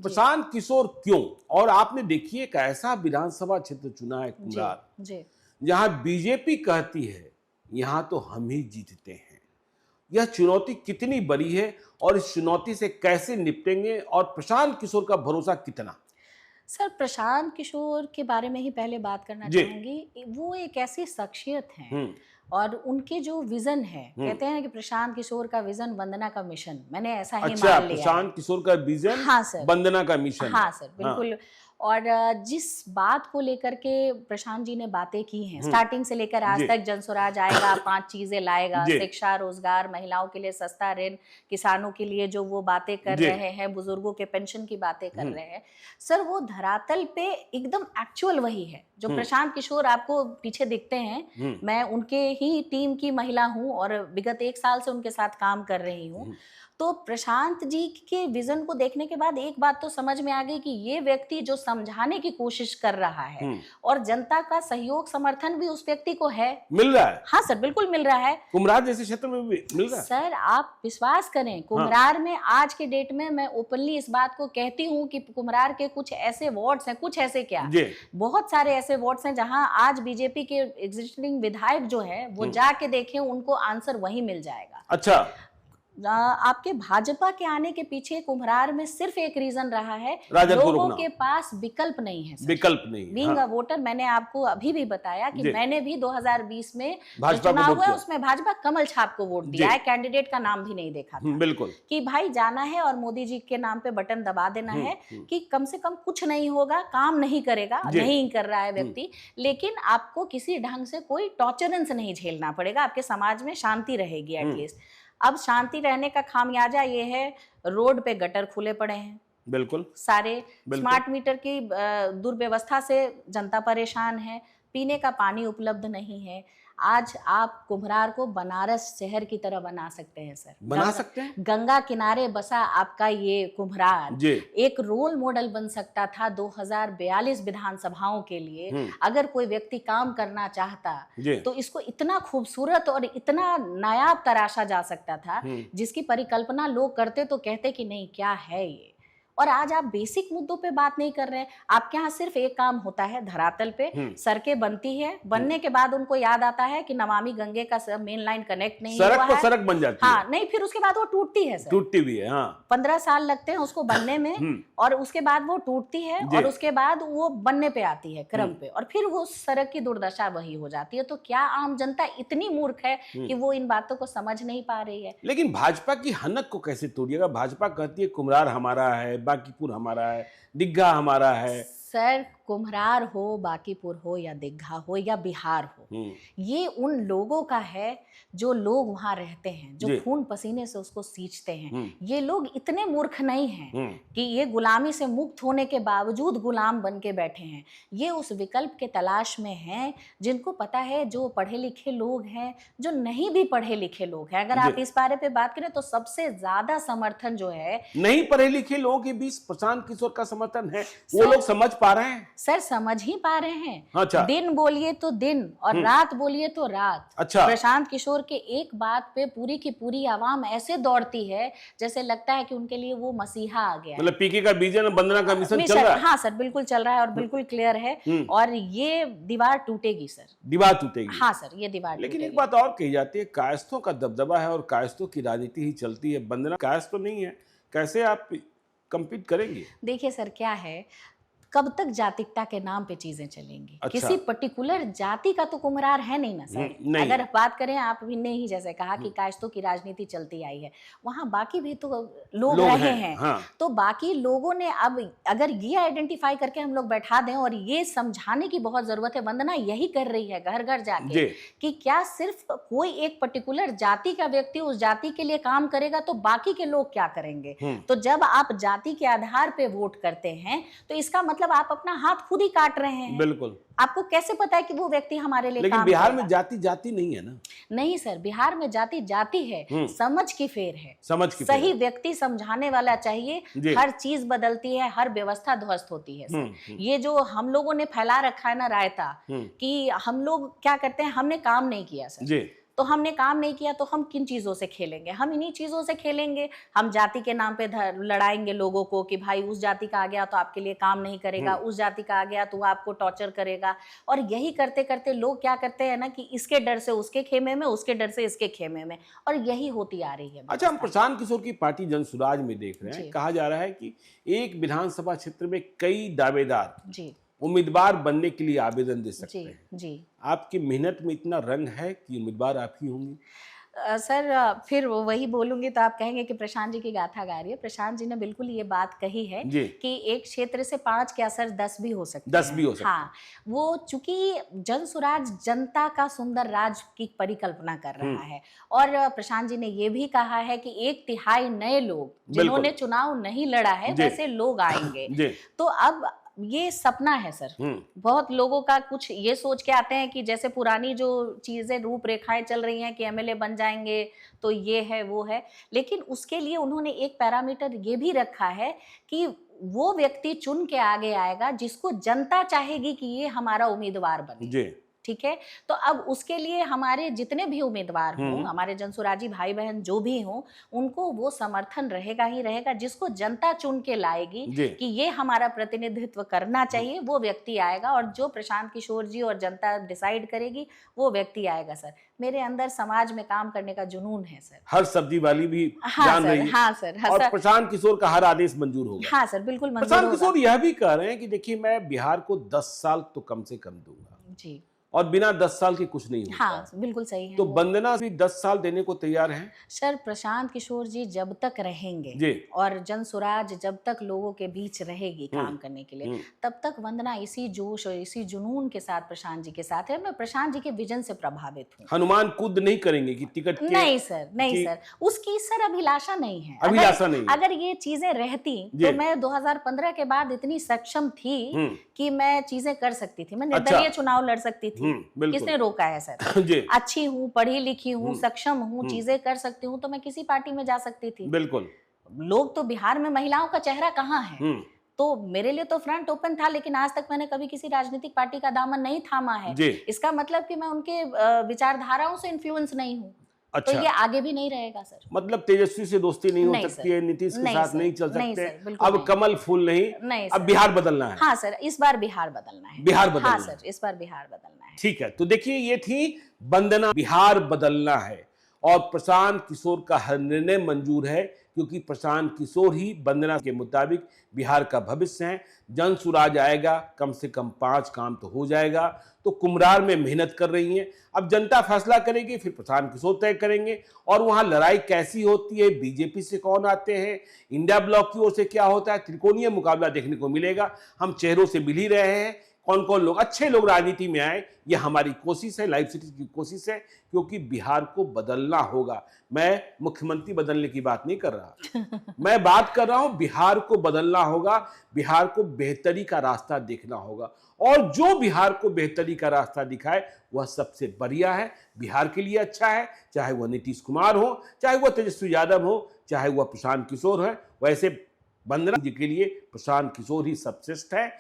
प्रशांत किशोर क्यों? और आपने देखिए एक ऐसा विधानसभा क्षेत्र चुना है कुम्हरार, जहां बीजेपी कहती है यहां तो हम ही जीतते हैं। यह चुनौती कितनी बड़ी है और इस चुनौती से कैसे निपटेंगे और प्रशांत किशोर का भरोसा कितना? सर, प्रशांत किशोर के बारे में ही पहले बात करना चाहूंगी। वो एक ऐसी शख्सियत हैं और उनके जो विजन है, कहते हैं कि प्रशांत किशोर का विजन वंदना का मिशन, मैंने ऐसा ही मान लिया। प्रशांत किशोर का विजन, हाँ सर, वंदना का मिशन। हाँ सर, बिल्कुल। हाँ। और जिस बात को लेकर के प्रशांत जी ने बातें की हैं, स्टार्टिंग से लेकर आज तक, जनस्वराज आएगा, 5 चीजें लाएगा, शिक्षा, रोजगार, महिलाओं के लिए सस्ता ऋण, किसानों के लिए जो वो बातें कर रहे हैं, बुजुर्गों के पेंशन की बातें कर रहे हैं, सर वो धरातल पे एकदम एक्चुअल वही है जो प्रशांत किशोर आपको पीछे दिखते हैं। मैं उनके ही टीम की महिला हूं और विगत 1 साल से उनके साथ काम कर रही हूं। तो प्रशांत जी के विजन को देखने के बाद एक बात तो समझ में आ गई कि ये व्यक्ति जो समझाने की कोशिश कर रहा है और जनता का सहयोग समर्थन भी उस व्यक्ति को है, मिल रहा है। हाँ सर, बिल्कुल मिल रहा है। कुम्हरार जैसे क्षेत्र में भी मिल रहा है। सर आप विश्वास करें, कुम्हरार में आज के डेट में मैं ओपनली इस बात को कहती हूँ कि कुम्हरार के कुछ ऐसे वार्ड्स हैं, कुछ ऐसे क्या, बहुत सारे ऐसे वार्ड्स हैं जहां आज बीजेपी के एग्जिस्टिंग विधायक जो है वो जाके देखें, उनको आंसर वही मिल जाएगा। अच्छा, आपके भाजपा के आने के पीछे कुम्हरार में सिर्फ एक रीजन रहा है, लोगों के पास विकल्प नहीं है। विकल्प नहीं। बीइंग अ वोटर, मैंने आपको अभी भी बताया कि मैंने भी 2020 में चुनाव हुआ उसमें भाजपा कमल छाप को वोट दिया है, कैंडिडेट का नाम भी नहीं देखा था। बिल्कुल, कि भाई जाना है और मोदी जी के नाम पे बटन दबा देना है कि कम से कम कुछ नहीं होगा, काम नहीं करेगा, नहीं कर रहा है व्यक्ति, लेकिन आपको किसी ढंग से कोई टॉर्चरेंस नहीं झेलना पड़ेगा, आपके समाज में शांति रहेगी एटलीस्ट। अब शांति रहने का खामियाजा ये है, रोड पे गटर खुले पड़े हैं, बिल्कुल सारे, स्मार्ट मीटर की दुर्व्यवस्था से जनता परेशान है, पीने का पानी उपलब्ध नहीं है। आज आप कुम्हरार को बनारस शहर की तरह बना सकते हैं सर, बना सकते हैं। गंगा किनारे बसा आपका ये कुम्हरार एक रोल मॉडल बन सकता था 2042 विधानसभाओं के लिए। अगर कोई व्यक्ति काम करना चाहता तो इसको इतना खूबसूरत और इतना नायाब तराशा जा सकता था, जिसकी परिकल्पना लोग करते तो कहते कि नहीं क्या है ये। और आज आप बेसिक मुद्दों पे बात नहीं कर रहे हैं। आपके यहाँ सिर्फ एक काम होता है धरातल पे, सड़कें बनती है, बनने के बाद उनको याद आता है कि नमामि गंगे का मेन लाइन कनेक्ट नहीं हुआ है, सड़क बन जाती है। नहीं, फिर उसके बाद वो टूटती है सर, टूटती भी है। 15 साल लगते हैं उसको बनने में और उसके बाद वो टूटती है और उसके बाद वो बनने पे आती है क्रम पे, और फिर वो सड़क की दुर्दशा वही हो जाती है। तो क्या आम जनता इतनी मूर्ख है कि वो इन बातों को समझ नहीं पा रही है? लेकिन भाजपा की हनक को कैसे तोड़िएगा? भाजपा कहती है कुम्हरार हमारा है, बांकीपुर हमारा है, दिग्घा हमारा है। सर कुम्हरार हो, बांकीपुर हो या दिग्घा हो या बिहार हो, ये उन लोगों का है जो लोग वहां रहते हैं, जो खून पसीने से उसको सींचते हैं। ये लोग इतने मूर्ख नहीं हैं कि ये गुलामी से मुक्त होने के बावजूद गुलाम बन के बैठे हैं। ये उस विकल्प के तलाश में हैं जिनको पता है, जो पढ़े लिखे लोग हैं, जो नहीं भी पढ़े लिखे लोग हैं। अगर आप इस बारे पे बात करें तो सबसे ज्यादा समर्थन जो है नहीं पढ़े लिखे लोगों के बीच प्रशांत किशोर का समर्थन है। वो लोग समझ पा रहे हैं सर, समझ ही पा रहे हैं। अच्छा। दिन बोलिए तो दिन और रात बोलिए तो रात। अच्छा। प्रशांत किशोर के एक बात पे पूरी की पूरी आवाम ऐसे दौड़ती है जैसे लगता है कि उनके लिए वो मसीहा आ गया। मतलब पीके का विजन, वंदना का मिशन चल रहा है। हाँ सर, बिल्कुल चल रहा है और बिल्कुल क्लियर है, और ये दीवार टूटेगी सर, दीवार टूटेगी। हाँ सर, ये दीवार। लेकिन एक बात और कही जाती है, कायस्थों का दबदबा है और कायस्थों की राजनीति ही चलती है। वंदना कायस्थ तो नहीं है, कैसे आप कंपीट करेंगे? देखिए सर, क्या है, कब तक जातिकता के नाम पे चीजें चलेंगी? अच्छा। किसी पर्टिकुलर जाति का तो कुम्हरार है नहीं ना सर। नहीं। अगर बात करें, आप भी ने ही जैसे कहा कि कायस्थों की राजनीति चलती आई है, वहां बाकी भी तो लोग रहे हैं। हाँ। तो बाकी लोगों ने, अब अगर ये आइडेंटिफाई करके हम लोग बैठा दें, और ये समझाने की बहुत जरूरत है, वंदना यही कर रही है घर घर जाके, कि क्या सिर्फ कोई एक पर्टिकुलर जाति का व्यक्ति उस जाति के लिए काम करेगा तो बाकी के लोग क्या करेंगे? तो जब आप जाति के आधार पे वोट करते हैं तो इसका मतलब आप अपना हाथ खुद ही काट रहे हैं। बिल्कुल। आपको कैसे पता है कि वो व्यक्ति हमारे लिए लेकिन काम बिहार करेगा? में जाति जाति नहीं है ना। नहीं सर, बिहार में जाति जाति है, समझ की फेर है। समझ की सही व्यक्ति समझाने वाला चाहिए। हर चीज बदलती है, हर व्यवस्था ध्वस्त होती है सर। ये जो हम लोगों ने फैला रखा है ना रायता, कि हम लोग क्या करते हैं, हमने काम नहीं किया सर, तो हमने काम नहीं किया तो हम किन चीजों से खेलेंगे? हम इन्हीं चीजों से खेलेंगे। हम जाति के नाम पे लड़ाएंगे लोगों को कि भाई उस जाति का आ गया तो आपके लिए काम नहीं करेगा, उस जाति का आ गया तो वो आपको टॉर्चर करेगा। और यही करते करते लोग क्या करते हैं ना कि इसके डर से उसके खेमे में, उसके डर से इसके खेमे में, और यही होती आ रही है। अच्छा, हम प्रशांत किशोर की पार्टी जनसुराज में देख रहे हैं, कहा जा रहा है कि एक विधानसभा क्षेत्र में कई दावेदार जी उम्मीदवार बनने के लिए आवेदन दे सकते जी हैं। जी आपकी मेहनत में इतना रंग है कि उम्मीदवार आप ही होंगी? सर फिर वही बोलूंगी तो आप कहेंगे कि प्रशांत जी की गाथा गा रही है। प्रशांत जी ने बिल्कुल ये बात कही है कि एक क्षेत्र से 5 क्या सर 10 भी हो सकते 10 भी हो सकते हाँ, वो चूंकि जनसुराज जनता का सुंदर राज की परिकल्पना कर रहा है, और प्रशांत जी ने ये भी कहा है कि 1/3 नए लोग जिन्होंने चुनाव नहीं लड़ा है वैसे लोग आएंगे। तो अब ये सपना है सर। बहुत लोगों का कुछ ये सोच के आते हैं कि जैसे पुरानी जो चीजें रूपरेखाएं चल रही हैं कि एमएलए बन जाएंगे तो ये है वो है, लेकिन उसके लिए उन्होंने एक पैरामीटर ये भी रखा है कि वो व्यक्ति चुन के आगे आएगा जिसको जनता चाहेगी कि ये हमारा उम्मीदवार बने। ठीक है, तो अब उसके लिए हमारे जितने भी उम्मीदवार हों, हमारे जनसुराजी भाई बहन जो भी हों, उनको वो समर्थन रहेगा ही रहेगा। जिसको जनता चुन के लाएगी कि ये हमारा प्रतिनिधित्व करना चाहिए, वो व्यक्ति आएगा, और जो प्रशांत किशोर जी और जनता डिसाइड करेगी वो व्यक्ति आएगा। सर मेरे अंदर समाज में काम करने का जुनून है सर। हर सब्जी वाली भी जान रही है। हाँ सर, और प्रशांत किशोर का हर आदेश मंजूर होगा। हाँ सर, बिल्कुल मंजूर होगा। प्रशांत किशोर यह भी कह रहे हैं कि देखिए मैं बिहार को 10 साल तो कम से कम दूंगा जी, और बिना 10 साल के कुछ नहीं होता। हाँ, बिल्कुल सही है। तो वंदना भी 10 साल देने को तैयार हैं? सर प्रशांत किशोर जी जब तक रहेंगे और जनसुराज जब तक लोगों के बीच रहेगी काम करने के लिए, तब तक वंदना इसी जोश और इसी जुनून के साथ प्रशांत जी के साथ है। मैं प्रशांत जी के विजन से प्रभावित हूँ। हनुमान कूद नहीं करेंगे कि टिकट के? नहीं सर, नहीं सर, उसकी सर अभिलाषा नहीं है। अभिलाषा नहीं। अगर ये चीजें रहती तो मैं 2015 के बाद इतनी सक्षम थी कि मैं चीजें कर सकती थी, मैं निर्दलीय चुनाव लड़ सकती थी। किसने रोका है सर? अच्छी हूँ, पढ़ी लिखी हूँ, सक्षम हूँ, चीजें कर सकती हूँ, तो मैं किसी पार्टी में जा सकती थी। बिल्कुल। लोग तो बिहार में महिलाओं का चेहरा कहाँ है, तो मेरे लिए तो फ्रंट ओपन था, लेकिन आज तक मैंने कभी किसी राजनीतिक पार्टी का दामन नहीं थामा है। इसका मतलब कि मैं उनके विचारधाराओं से इन्फ्लुएंस नहीं हूँ। अच्छा। तो ये आगे भी नहीं रहेगा सर। मतलब तेजस्वी से दोस्ती नहीं हो सकती है, नीतीश के साथ नहीं चल सकते, अब कमल फूल नहीं, अब बिहार बदलना है। हाँ सर, इस बार बिहार बदलना है। बिहार बदलना हाँ सर, इस बार बिहार बदलना है। ठीक है, तो देखिए ये थी वंदना। बिहार बदलना है और प्रशांत किशोर का हर निर्णय मंजूर है, क्योंकि प्रशांत किशोर ही वंदना के मुताबिक बिहार का भविष्य है। जनसुराज आएगा, कम से कम 5 काम तो हो जाएगा। तो कुम्हरार में मेहनत कर रही हैं, अब जनता फैसला करेगी, फिर प्रशांत किशोर तय करेंगे। और वहां लड़ाई कैसी होती है, बीजेपी से कौन आते हैं, इंडिया ब्लॉक की ओर से क्या होता है, त्रिकोणीय मुकाबला देखने को मिलेगा। हम चेहरों से मिल ही रहे हैं, कौन कौन लोग अच्छे लोग राजनीति में आए, ये हमारी कोशिश है, लाइव सिटी की कोशिश है, क्योंकि बिहार को बदलना होगा। मैं मुख्यमंत्री बदलने की बात नहीं कर रहा, मैं बात कर रहा हूं बिहार को बदलना होगा, बिहार को बेहतरी का रास्ता देखना होगा। और जो बिहार को बेहतरी का रास्ता दिखाए वह सबसे बढ़िया है, बिहार के लिए अच्छा है, चाहे वह नीतीश कुमार हो, चाहे वह तेजस्वी यादव हो, चाहे वह प्रशांत किशोर है। वैसे वंदना जी के लिए प्रशांत किशोर ही सबश्रेष्ठ है।